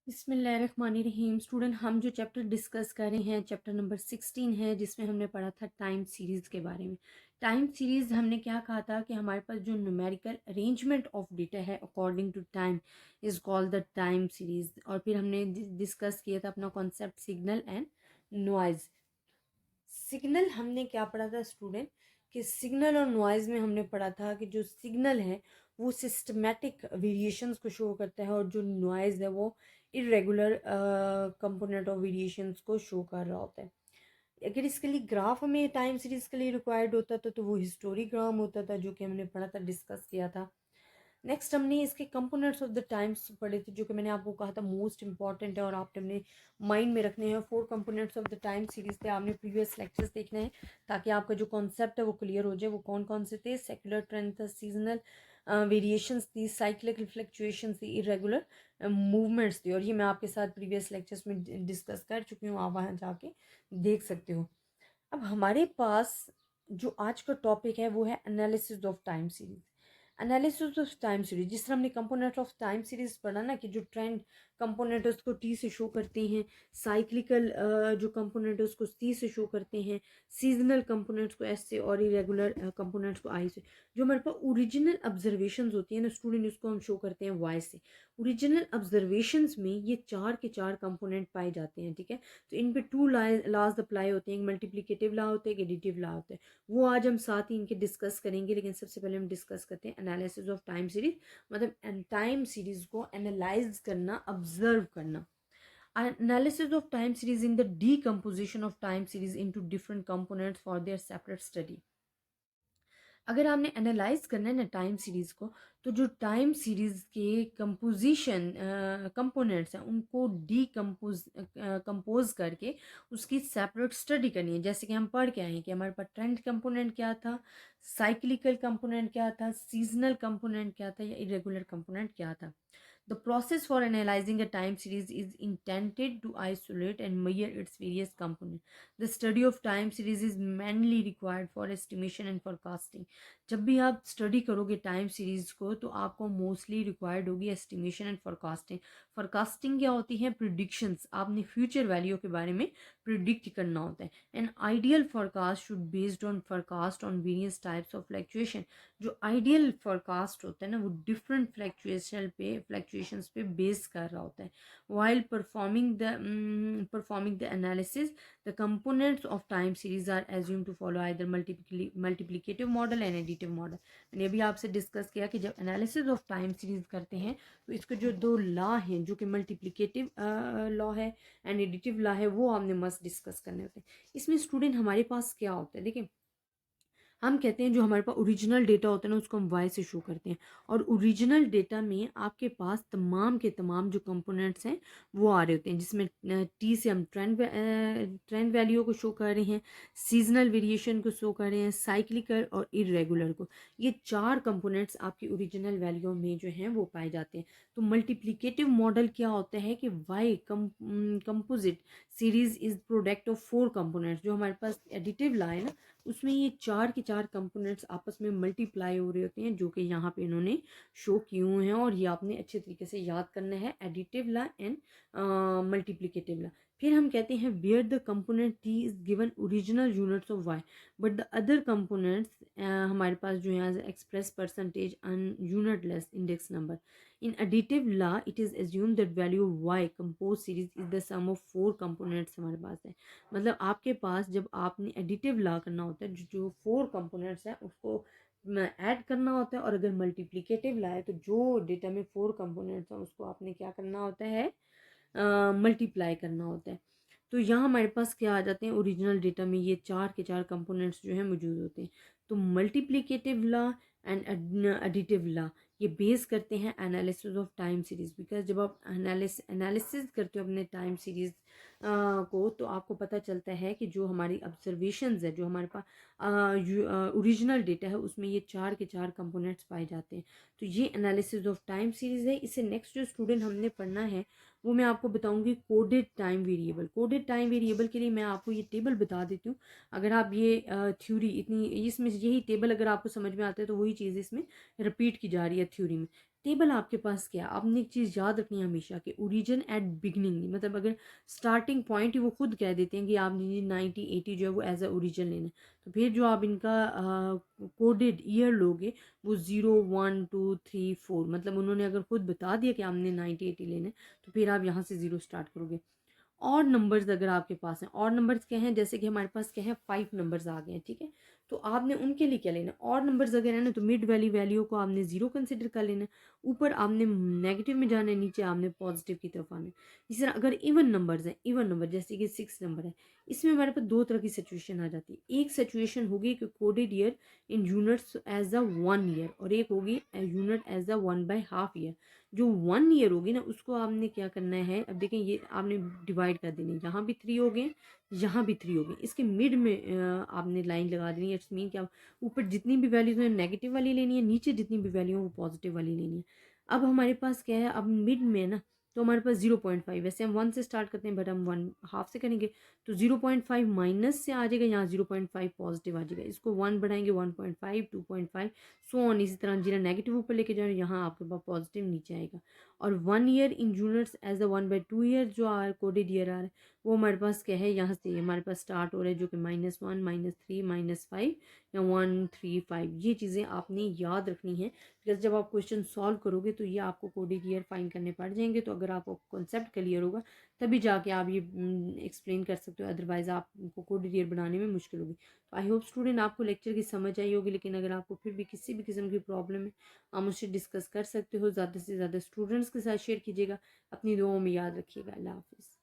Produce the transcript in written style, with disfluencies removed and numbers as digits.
बिस्मिल्लाहिर्रहमानिर्रहीम। स्टूडेंट, हम जो चैप्टर डिस्कस कर रहे हैं चैप्टर नंबर 16 है, जिसमें हमने पढ़ा था टाइम सीरीज़ के बारे में। टाइम सीरीज़ हमने क्या कहा था कि हमारे पास जो न्यूमेरिकल अरेंजमेंट ऑफ डेटा है according to time is called the time series. और फिर हमने डिस्कस किया था अपना concept signal and noise. Signal हमने क्या पढ़ा था स्टूडेंट कि सिग्नल और नॉइज़ में हमने पढ़ा था कि जो सिग्नल है वो सिस्टमेटिक वेरिएशंस को शो करता है और जो नॉइज़ है वो इरेगुलर कंपोनेंट ऑफ वेरिएशंस को शो कर रहा होता है। अगर इसके लिए ग्राफ हमें टाइम सीरीज के लिए रिक्वायर्ड होता था तो वो हिस्टोरीग्राम होता था, जो कि हमने पढ़ा था, डिस्कस किया था। नेक्स्ट हमने इसके कंपोनेंट्स ऑफ द टाइम्स पढ़े थे, जो कि मैंने आपको कहा था मोस्ट इंपॉर्टेंट है और आपने अपने माइंड में रखने हैं। 4 components of the time series थे, आपने प्रीवियस लेक्चर्स देखने हैं ताकि आपका जो कॉन्सेप्ट है वो क्लियर हो जाए। वो कौन कौन से थे? सेक्युलर ट्रेंड था, सीजनल वेरिएशंस थी, साइक्लिकल फ्लक्चुएशंस थी, इरेगुलर मूवमेंट्स थी। और ये मैं आपके साथ प्रीवियस लेक्चर्स में डिस्कस कर चुकी हूँ, आप वहाँ जाके देख सकते हो। अब हमारे पास जो आज का टॉपिक है वो है analysis of time series. Analysis of time series, जिस तरह हमने कंपोनेंट ऑफ टाइम सीरीज पढ़ा ना कि जो ट्रेंड कंपोनेंट है उसको टी से शो करते हैं, साइक्लिकल जो कंपोनेंट है उसको सी से शो करते हैं, सीजनल कंपोनेंट्स को एस से और इरेगुलर कंपोनेंट्स को आई से। जो हमारे पास ओरिजिनल ऑब्जर्वेशंस होती है ना स्टूडेंट, उसको हम शो करते हैं वाई से। ओरिजिनल ऑब्जर्वेशंस में ये 4 के 4 कंपोनेंट पाए जाते हैं, ठीक है। तो इन पे 2 लॉज अप्लाई होते हैं, एक मल्टीप्लिकेटिव लॉ होता है, एक एडिटिव लॉ होता है। वो आज हम साथ ही इनके डिस्कस करेंगे, लेकिन सबसे पहले हम डिस्कस करते हैं एनालिसिस ऑफ टाइम सीरीज, मतलब टाइम सीरीज को एनालाइज करना, ऑब्जर्व करना। Analysis of time series in the decomposition of time series into different components for their separate study. अगर आपने एनालाइज करना है ना टाइम सीरीज को, तो जो टाइम सीरीज के कंपोजिशन कंपोनेंट्स हैं उनको कंपोज करके उसकी सेपरेट स्टडी करनी है। जैसे कि हम पढ़ के आए हैं कि हमारे पास ट्रेंड कंपोनेंट क्या था, साइक्लिकल कंपोनेंट क्या था, सीजनल कंपोनेंट क्या था, या इरेगुलर कंपोनेंट क्या था। The process for analyzing a time series is intended to isolate and measure its various components. The study of time series is mainly required for estimation and forecasting. जब भी आप study करोगे time series को तो आपको mostly required होगी estimation and forecasting. Forecasting क्या होती है? प्रिडिक्शंस। आपने फ्यूचर वैल्यू के बारे में प्रिडिक्ट करना होता है। An ideal forecast should based on forecast on various types of fluctuation. जो आइडियल फोरकास्ट होता है ना वो डिफरेंट फ्लैक्चुएशंस पे बेस कर रहा होता है। While performing the analysis the components of time series are assume to follow either multiplicative model and additive model. मैंने अभी आपसे डिस्कस किया कि जब एनालिसिस ऑफ टाइम सीरीज करते हैं तो इसके जो 2 लॉ हैं, जो कि मल्टीप्लिकेटिव लॉ है एंड एडिटिव लॉ है, वो हमने मस्ट डिस्कस करने होते हैं। इसमें स्टूडेंट हमारे पास क्या होता है, देखिए हम कहते हैं जो हमारे पास ओरिजिनल डेटा होता है ना उसको हम वाई से शो करते हैं। और ओरिजिनल डेटा में आपके पास तमाम के तमाम जो कंपोनेंट्स हैं वो आ रहे होते हैं, जिसमें टी से हम ट्रेंड वैल्यू को शो कर रहे हैं, सीजनल वेरिएशन को शो कर रहे हैं, साइक्लिकल और इरेगुलर को। ये 4 कंपोनेंट्स आपकी ओरिजिनल वैल्यू में जो हैं वो पाए जाते हैं। तो मल्टीप्लिकेटिव मॉडल क्या होता है कि Y composite series is product of 4 components. जो हमारे पास एडिटिव ला है ना उसमें ये 4 के 4 कंपोनेंट्स आपस में मल्टीप्लाई हो रहे होते हैं, जो कि यहाँ पे इन्होंने शो किए हुए हैं। और ये आपने अच्छे तरीके से याद करना है, additive law and multiplicative law. फिर हम कहते हैं where the component T is given original units of Y but the other components हमारे पास जो है express percentage an unitless index number. In additive law, it is assumed that value y composed series is the sum of 4 components हमारे पास है। मतलब आपके पास जब आपने एडिटिव ला करना होता है, जो 4 कंपोनेंट्स हैं उसको ऐड करना होता है। और अगर मल्टीप्लिकेटिव ला है तो जो डेटा में 4 कंपोनेंट्स हैं उसको आपने क्या करना होता है? मल्टीप्लाई करना होता है। तो यहाँ हमारे पास क्या आ जाते हैं? ओरिजिनल डेटा में ये 4 के 4 कंपोनेंट्स जो हैं मौजूद होते हैं। तो मल्टीप्लिकेटिव ला एंड एडिटिव ला ये बेस करते हैं analysis of time series. Because जब आप एनालिसिस करते हो अपने टाइम सीरीज को तो आपको पता चलता है कि जो हमारी ऑब्जर्वेशंस है, जो हमारे पास ओरिजिनल डेटा है, उसमें ये 4 के 4 कंपोनेंट्स पाए जाते हैं। तो ये एनालिसिस ऑफ टाइम सीरीज है। इससे नेक्स्ट जो स्टूडेंट हमने पढ़ना है वो मैं आपको बताऊंगी coded time variable. Coded time variable के लिए मैं आपको ये टेबल बता देती हूँ। अगर आप ये थ्योरी इतनी इसमें यही टेबल अगर आपको समझ में आता है तो वही चीज़ इसमें रिपीट की जा रही है थ्योरी में। टेबल आपके पास क्या है, आपने एक चीज़ याद रखनी है हमेशा कि ओरिजिन एट बिगनिंग, मतलब अगर स्टार्टिंग पॉइंट ही वो खुद कह देते हैं कि आपने 90 80 जो है वो एज अ ओरिजिन लेना है, तो फिर जो आप इनका कोडेड ईयर लोगे वो 0 1 2 3 4, मतलब उन्होंने अगर खुद बता दिया कि आपने 90 80 लेना है तो फिर आप यहाँ से 0 स्टार्ट करोगे। और नंबर्स अगर आपके पास हैं, और नंबर्स क्या हैं, जैसे कि हमारे पास क्या है 5 नंबर्स आ गए हैं, ठीक है, तो आपने उनके लिए क्या लेना है, और नंबर्स अगर है ना तो मिड वाली वैल्यू को आपने 0 कंसिडर कर लेना है, ऊपर आपने नेगेटिव में जाना है, नीचे आपने पॉजिटिव की तरफ आना है। इसी तरह अगर इवन नंबर्स हैं, इवन नंबर जैसे कि 6 नंबर है, इसमें हमारे पास दो तरह की सिचुएशन आ जाती है। एक सिचुएशन होगी कि coded year in units as a 1 year, और एक होगी यूनिट एज अ 1/2 ईयर। जो 1 ईयर होगी ना उसको आपने क्या करना है, अब देखें ये आपने डिवाइड कर देनी है, यहाँ भी 3 हो गए, यहाँ भी 3 हो गए, इसके मिड में आपने लाइन लगा देनी है। इट्स मीन कि आप ऊपर जितनी भी वैल्यूज हैं नेगेटिव वाली लेनी है, नीचे जितनी भी वैल्यू है वो पॉजिटिव वाली लेनी है। अब हमारे पास क्या है, अब मिड में है ना, तो हमारे पास 0.5, वैसे हम 1 से स्टार्ट करते हैं बट हम 1/2 से करेंगे, तो 0.5 माइनस से आ जाएगा, यहाँ 0.5 पॉजिटिव आ जाएगा, इसको 1 बढ़ाएंगे 1.5 2.5 सो ऑन, इसी तरह जीरो नेगेटिव ऊपर लेके जाओ, यहाँ आपके पास पॉजिटिव नीचे आएगा। और 1 year in units as a 1/2 year जो कोडेड ईयर आ रहा है वो हमारे पास क्या है, यहाँ से हमारे पास स्टार्ट हो रहा है जो कि -1 -3 -5 या 1 3 5। ये चीज़ें आपने याद रखनी है, बिकॉज जब आप क्वेश्चन सॉल्व करोगे तो ये आपको कोडेड ईयर फाइंड करने पड़ जाएंगे। तो अगर आपको कॉन्सेप्ट क्लियर होगा तभी जाके आप ये एक्सप्लेन कर सकते हो, अदरवाइज आपको कोडेड ईयर बनाने में मुश्किल होगी। तो आई होप स्टूडेंट आपको लेक्चर की समझ आई होगी, लेकिन अगर आपको फिर भी किसी भी किस्म की प्रॉब्लम है आप मुझसे डिस्कस कर सकते हो। ज़्यादा से ज़्यादा स्टूडेंट्स के साथ शेयर कीजिएगा। अपनी दुआओं में याद रखिएगा। अल्लाह हाफिज़।